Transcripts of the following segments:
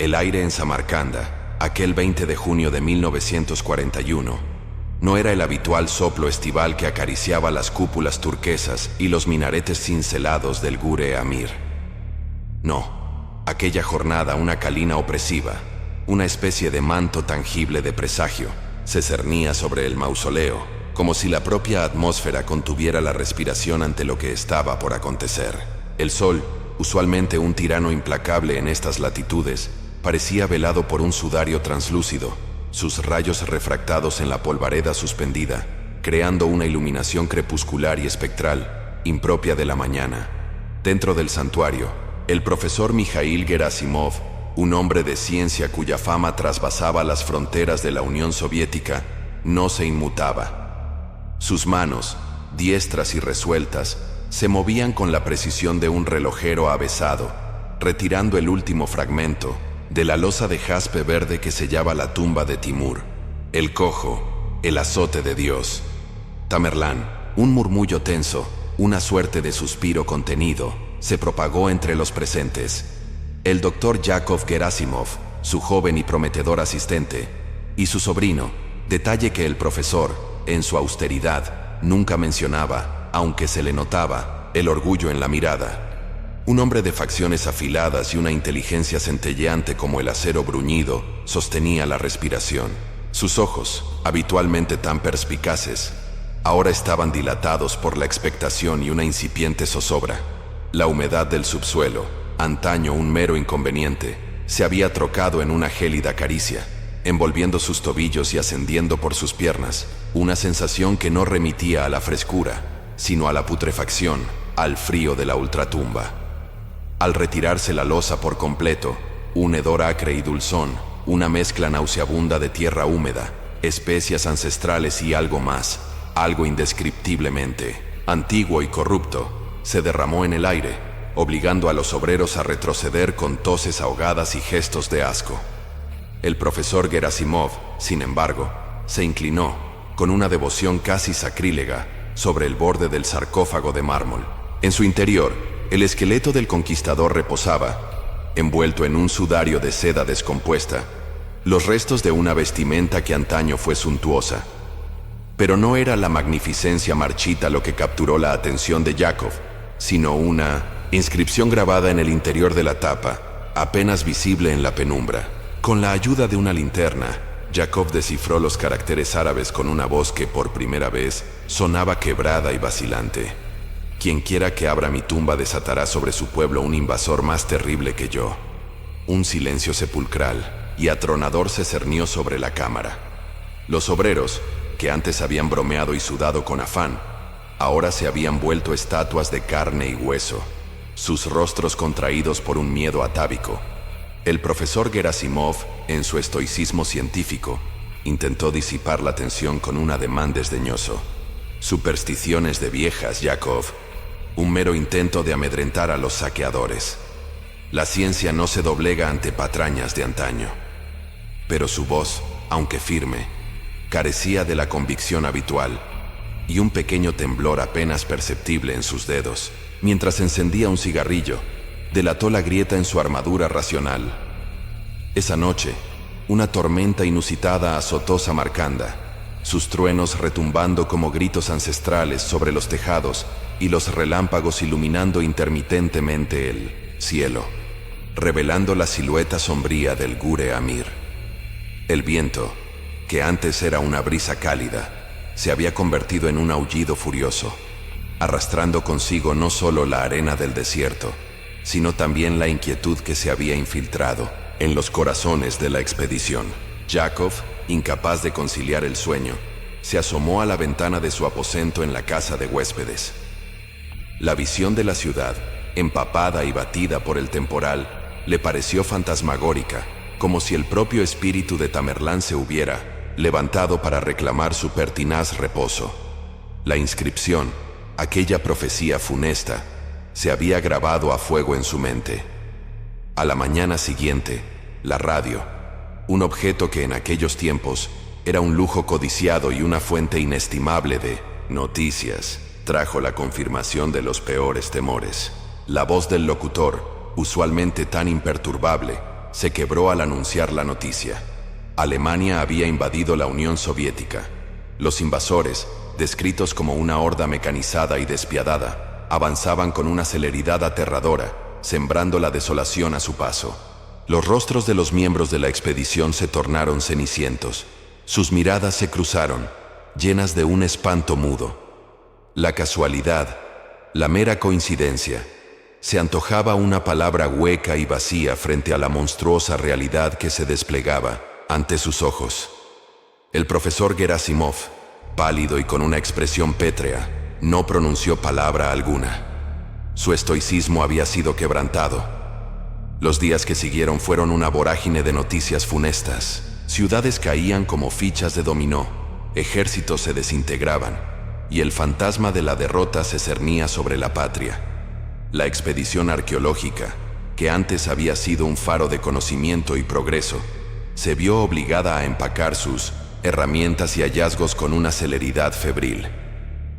El aire en Samarcanda, aquel 20 de junio de 1941, no era el habitual soplo estival que acariciaba las cúpulas turquesas y los minaretes cincelados del Gure Amir. No, aquella jornada una calina opresiva, una especie de manto tangible de presagio, se cernía sobre el mausoleo, como si la propia atmósfera contuviera la respiración ante lo que estaba por acontecer. El sol, usualmente un tirano implacable en estas latitudes, parecía velado por un sudario translúcido, sus rayos refractados en la polvareda suspendida, creando una iluminación crepuscular y espectral, impropia de la mañana. Dentro del santuario, el profesor Mikhail Gerasimov, un hombre de ciencia cuya fama trasvasaba las fronteras de la Unión Soviética, no se inmutaba. Sus manos, diestras y resueltas, se movían con la precisión de un relojero avesado, retirando el último fragmento de la losa de jaspe verde que sellaba la tumba de Timur, el cojo, el azote de Dios. Tamerlán, un murmullo tenso, una suerte de suspiro contenido, se propagó entre los presentes. El doctor Yakov Gerasimov, su joven y prometedor asistente, y su sobrino, detalle que el profesor, en su austeridad, nunca mencionaba, aunque se le notaba el orgullo en la mirada. Un hombre de facciones afiladas y una inteligencia centelleante como el acero bruñido, sostenía la respiración. Sus ojos, habitualmente tan perspicaces, ahora estaban dilatados por la expectación y una incipiente zozobra. La humedad del subsuelo, antaño un mero inconveniente, se había trocado en una gélida caricia, envolviendo sus tobillos y ascendiendo por sus piernas, una sensación que no remitía a la frescura, sino a la putrefacción, al frío de la ultratumba. Al retirarse la losa por completo, un hedor acre y dulzón, una mezcla nauseabunda de tierra húmeda, especias ancestrales y algo más, algo indescriptiblemente antiguo y corrupto, se derramó en el aire, obligando a los obreros a retroceder con toses ahogadas y gestos de asco. El profesor Gerasimov, sin embargo, se inclinó, con una devoción casi sacrílega, sobre el borde del sarcófago de mármol. En su interior, el esqueleto del conquistador reposaba, envuelto en un sudario de seda descompuesta, los restos de una vestimenta que antaño fue suntuosa. Pero no era la magnificencia marchita lo que capturó la atención de Yakov, sino una inscripción grabada en el interior de la tapa, apenas visible en la penumbra. Con la ayuda de una linterna, Yakov descifró los caracteres árabes con una voz que por primera vez sonaba quebrada y vacilante. Quienquiera que abra mi tumba desatará sobre su pueblo un invasor más terrible que yo. Un silencio sepulcral y atronador se cernió sobre la cámara. Los obreros, que antes habían bromeado y sudado con afán, ahora se habían vuelto estatuas de carne y hueso, sus rostros contraídos por un miedo atávico. El profesor Gerasimov, en su estoicismo científico, intentó disipar la tensión con un ademán desdeñoso. Supersticiones de viejas, Yakov. Un mero intento de amedrentar a los saqueadores. La ciencia no se doblega ante patrañas de antaño. Pero su voz, aunque firme, carecía de la convicción habitual, y un pequeño temblor apenas perceptible en sus dedos, mientras encendía un cigarrillo, delató la grieta en su armadura racional. Esa noche, una tormenta inusitada azotó Samarcanda, sus truenos retumbando como gritos ancestrales sobre los tejados y los relámpagos iluminando intermitentemente el cielo, revelando la silueta sombría del Gure Amir. El viento, que antes era una brisa cálida, se había convertido en un aullido furioso, arrastrando consigo no solo la arena del desierto, sino también la inquietud que se había infiltrado en los corazones de la expedición. Yakov, incapaz de conciliar el sueño, se asomó a la ventana de su aposento en la casa de huéspedes. La visión de la ciudad, empapada y batida por el temporal, le pareció fantasmagórica, como si el propio espíritu de Tamerlán se hubiera levantado para reclamar su pertinaz reposo. La inscripción, aquella profecía funesta, se había grabado a fuego en su mente. A la mañana siguiente, la radio, un objeto que en aquellos tiempos era un lujo codiciado y una fuente inestimable de noticias, trajo la confirmación de los peores temores. La voz del locutor, usualmente tan imperturbable, se quebró al anunciar la noticia. Alemania había invadido la Unión Soviética. Los invasores, descritos como una horda mecanizada y despiadada, avanzaban con una celeridad aterradora, sembrando la desolación a su paso. Los rostros de los miembros de la expedición se tornaron cenicientos. Sus miradas se cruzaron, llenas de un espanto mudo. La casualidad, la mera coincidencia, se antojaba una palabra hueca y vacía frente a la monstruosa realidad que se desplegaba ante sus ojos. El profesor Gerasimov, pálido y con una expresión pétrea, no pronunció palabra alguna. Su estoicismo había sido quebrantado. Los días que siguieron fueron una vorágine de noticias funestas. Ciudades caían como fichas de dominó, ejércitos se desintegraban, y el fantasma de la derrota se cernía sobre la patria. La expedición arqueológica, que antes había sido un faro de conocimiento y progreso, se vio obligada a empacar sus herramientas y hallazgos con una celeridad febril.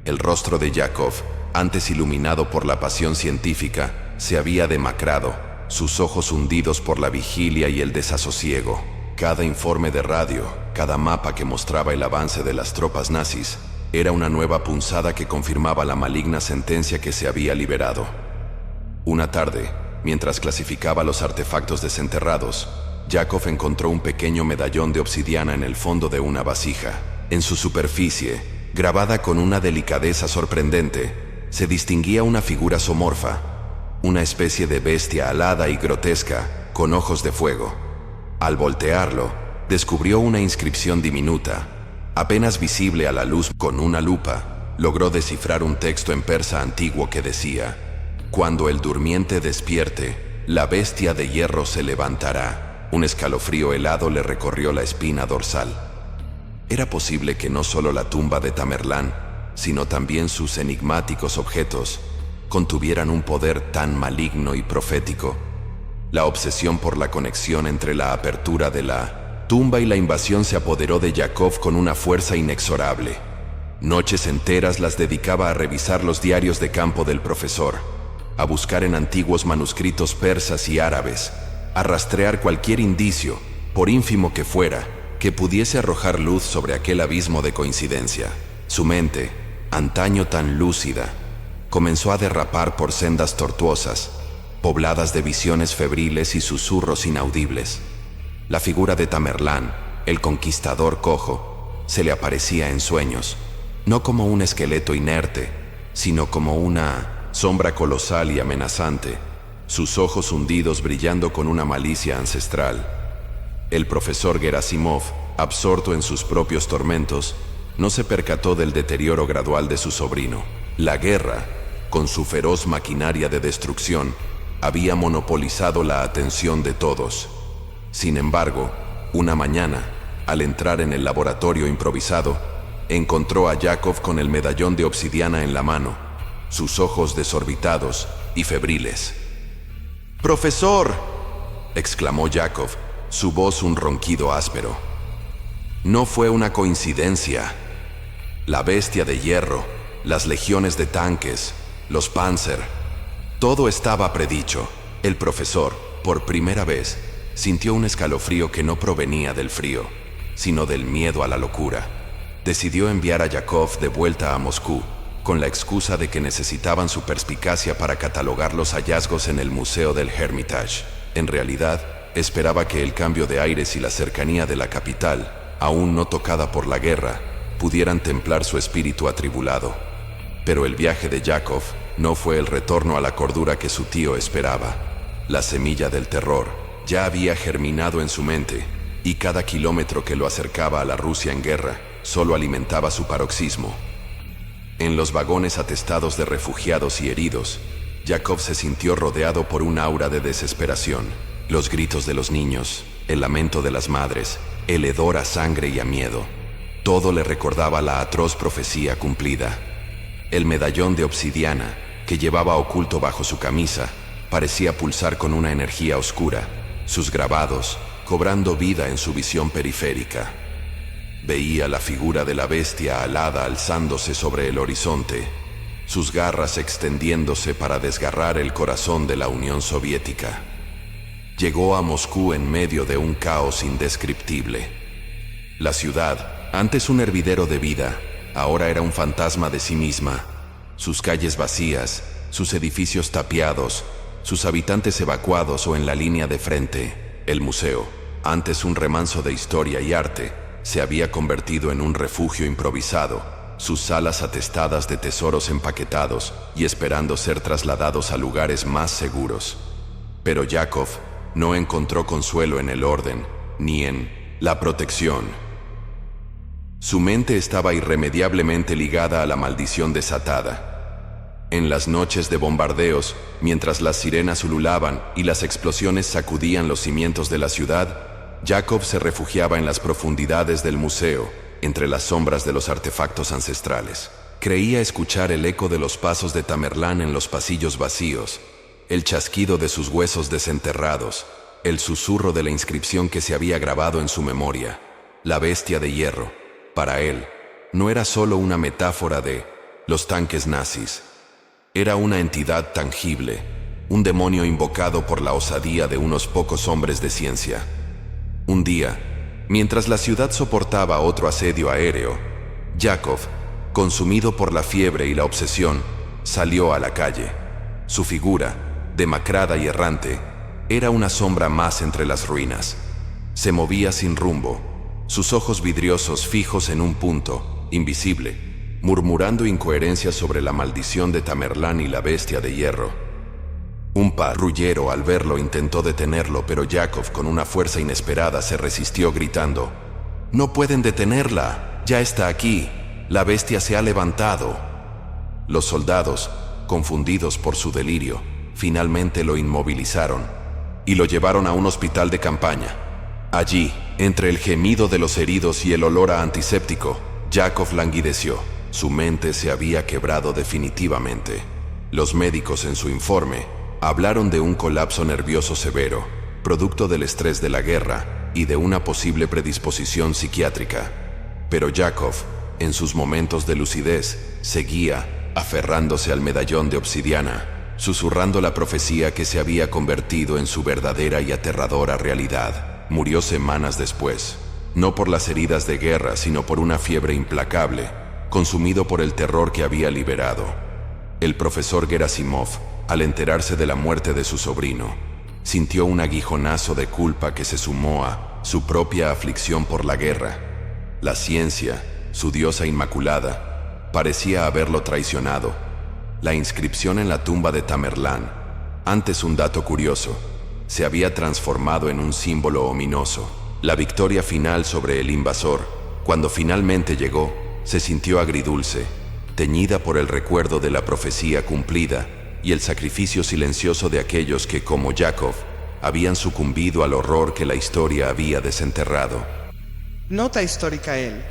El rostro de Yakov, antes iluminado por la pasión científica, se había demacrado, sus ojos hundidos por la vigilia y el desasosiego. Cada informe de radio, cada mapa que mostraba el avance de las tropas nazis, era una nueva punzada que confirmaba la maligna sentencia que se había liberado. Una tarde, mientras clasificaba los artefactos desenterrados, Yakov encontró un pequeño medallón de obsidiana en el fondo de una vasija. En su superficie, grabada con una delicadeza sorprendente, se distinguía una figura zoomorfa, una especie de bestia alada y grotesca, con ojos de fuego. Al voltearlo, descubrió una inscripción diminuta, apenas visible a la luz. Con una lupa, logró descifrar un texto en persa antiguo que decía: «Cuando el durmiente despierte, la bestia de hierro se levantará». Un escalofrío helado le recorrió la espina dorsal. Era posible que no solo la tumba de Tamerlán, sino también sus enigmáticos objetos, contuvieran un poder tan maligno y profético. La obsesión por la conexión entre la apertura de la tumba y la invasión se apoderó de Yakov con una fuerza inexorable. Noches enteras las dedicaba a revisar los diarios de campo del profesor, a buscar en antiguos manuscritos persas y árabes, a rastrear cualquier indicio, por ínfimo que fuera, que pudiese arrojar luz sobre aquel abismo de coincidencia. Su mente, antaño tan lúcida, comenzó a derrapar por sendas tortuosas, pobladas de visiones febriles y susurros inaudibles. La figura de Tamerlán, el conquistador cojo, se le aparecía en sueños, no como un esqueleto inerte, sino como una sombra colosal y amenazante, sus ojos hundidos brillando con una malicia ancestral. El profesor Gerasimov, absorto en sus propios tormentos, no se percató del deterioro gradual de su sobrino. La guerra, con su feroz maquinaria de destrucción, había monopolizado la atención de todos. Sin embargo, una mañana, al entrar en el laboratorio improvisado, encontró a Yakov con el medallón de obsidiana en la mano, sus ojos desorbitados y febriles. «¡Profesor!», exclamó Yakov, su voz un ronquido áspero. No fue una coincidencia. La bestia de hierro, las legiones de tanques, los Panzer, todo estaba predicho. El profesor, por primera vez, sintió un escalofrío que no provenía del frío, sino del miedo a la locura. Decidió enviar a Yakov de vuelta a Moscú, con la excusa de que necesitaban su perspicacia para catalogar los hallazgos en el Museo del Hermitage. En realidad, esperaba que el cambio de aires y la cercanía de la capital, aún no tocada por la guerra, pudieran templar su espíritu atribulado. Pero el viaje de Yakov no fue el retorno a la cordura que su tío esperaba. La semilla del terror ya había germinado en su mente, y cada kilómetro que lo acercaba a la Rusia en guerra solo alimentaba su paroxismo. En los vagones atestados de refugiados y heridos, Yakov se sintió rodeado por un aura de desesperación. Los gritos de los niños, el lamento de las madres, el hedor a sangre y a miedo. Todo le recordaba la atroz profecía cumplida. El medallón de obsidiana, que llevaba oculto bajo su camisa, parecía pulsar con una energía oscura, sus grabados cobrando vida en su visión periférica. Veía la figura de la bestia alada alzándose sobre el horizonte, sus garras extendiéndose para desgarrar el corazón de la Unión Soviética. Llegó a Moscú en medio de un caos indescriptible. La ciudad, antes un hervidero de vida, ahora era un fantasma de sí misma. Sus calles vacías, sus edificios tapiados, sus habitantes evacuados o en la línea de frente. El museo, antes un remanso de historia y arte, se había convertido en un refugio improvisado, sus salas atestadas de tesoros empaquetados y esperando ser trasladados a lugares más seguros. Pero Yakov no encontró consuelo en el orden, ni en la protección. Su mente estaba irremediablemente ligada a la maldición desatada. En las noches de bombardeos, mientras las sirenas ululaban y las explosiones sacudían los cimientos de la ciudad, Yakov se refugiaba en las profundidades del museo, entre las sombras de los artefactos ancestrales. Creía escuchar el eco de los pasos de Tamerlán en los pasillos vacíos, el chasquido de sus huesos desenterrados, el susurro de la inscripción que se había grabado en su memoria. La bestia de hierro, para él, no era solo una metáfora de los tanques nazis. Era una entidad tangible, un demonio invocado por la osadía de unos pocos hombres de ciencia. Un día, mientras la ciudad soportaba otro asedio aéreo, Yakov, consumido por la fiebre y la obsesión, salió a la calle. Su figura, demacrada y errante, era una sombra más entre las ruinas. Se movía sin rumbo, sus ojos vidriosos fijos en un punto, invisible, murmurando incoherencias sobre la maldición de Tamerlán y la bestia de hierro. Un patrullero al verlo intentó detenerlo, pero Yakov con una fuerza inesperada se resistió gritando: «No pueden detenerla, ya está aquí, la bestia se ha levantado». Los soldados, confundidos por su delirio, finalmente lo inmovilizaron y lo llevaron a un hospital de campaña. Allí, entre el gemido de los heridos y el olor a antiséptico, Yakov languideció. Su mente se había quebrado definitivamente. Los médicos en su informe hablaron de un colapso nervioso severo, producto del estrés de la guerra y de una posible predisposición psiquiátrica. Pero Yakov, en sus momentos de lucidez, seguía aferrándose al medallón de obsidiana, susurrando la profecía que se había convertido en su verdadera y aterradora realidad. Murió semanas después, no por las heridas de guerra, sino por una fiebre implacable, consumido por el terror que había liberado. El profesor Gerasimov, al enterarse de la muerte de su sobrino, sintió un aguijonazo de culpa que se sumó a su propia aflicción por la guerra. La ciencia, su diosa inmaculada, parecía haberlo traicionado. La inscripción en la tumba de Tamerlán, antes un dato curioso, se había transformado en un símbolo ominoso. La victoria final sobre el invasor, cuando finalmente llegó, se sintió agridulce, teñida por el recuerdo de la profecía cumplida y el sacrificio silencioso de aquellos que, como Yakov, habían sucumbido al horror que la historia había desenterrado. Nota histórica: el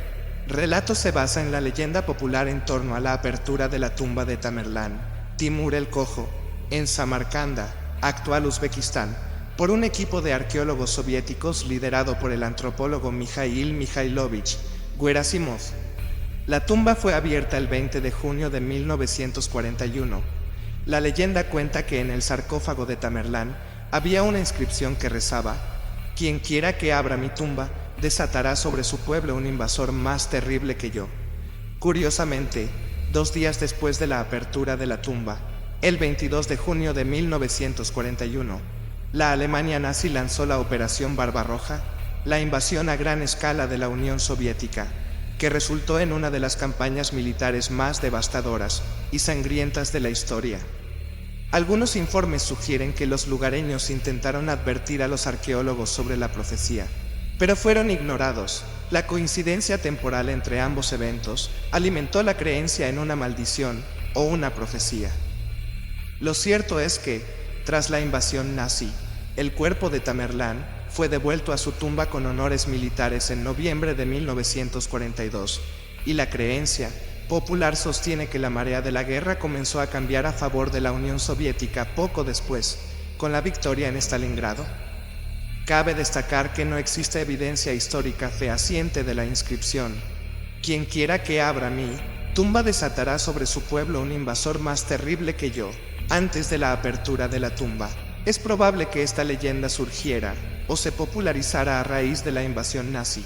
relato se basa en la leyenda popular en torno a la apertura de la tumba de Tamerlán, Timur el Cojo, en Samarcanda, actual Uzbekistán, por un equipo de arqueólogos soviéticos liderado por el antropólogo Mikhail Mikhailovich Gerasimov. La tumba fue abierta el 20 de junio de 1941. La leyenda cuenta que en el sarcófago de Tamerlán había una inscripción que rezaba: «Quien quiera que abra mi tumba, desatará sobre su pueblo un invasor más terrible que yo». Curiosamente, 2 días después de la apertura de la tumba, el 22 de junio de 1941, la Alemania nazi lanzó la Operación Barbarroja, la invasión a gran escala de la Unión Soviética, que resultó en una de las campañas militares más devastadoras y sangrientas de la historia. Algunos informes sugieren que los lugareños intentaron advertir a los arqueólogos sobre la profecía, pero fueron ignorados. La coincidencia temporal entre ambos eventos alimentó la creencia en una maldición o una profecía. Lo cierto es que, tras la invasión nazi, el cuerpo de Tamerlán fue devuelto a su tumba con honores militares en noviembre de 1942, y la creencia popular sostiene que la marea de la guerra comenzó a cambiar a favor de la Unión Soviética poco después, con la victoria en Stalingrado. Cabe destacar que no existe evidencia histórica fehaciente de la inscripción: «Quien quiera que abra mi tumba desatará sobre su pueblo un invasor más terrible que yo», antes de la apertura de la tumba. Es probable que esta leyenda surgiera o se popularizara a raíz de la invasión nazi,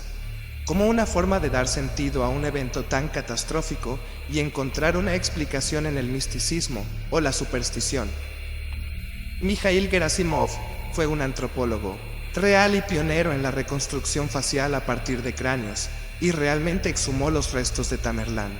como una forma de dar sentido a un evento tan catastrófico y encontrar una explicación en el misticismo o la superstición. Mikhail Gerasimov fue un antropólogo real y pionero en la reconstrucción facial a partir de cráneos, y realmente exhumó los restos de Tamerlán.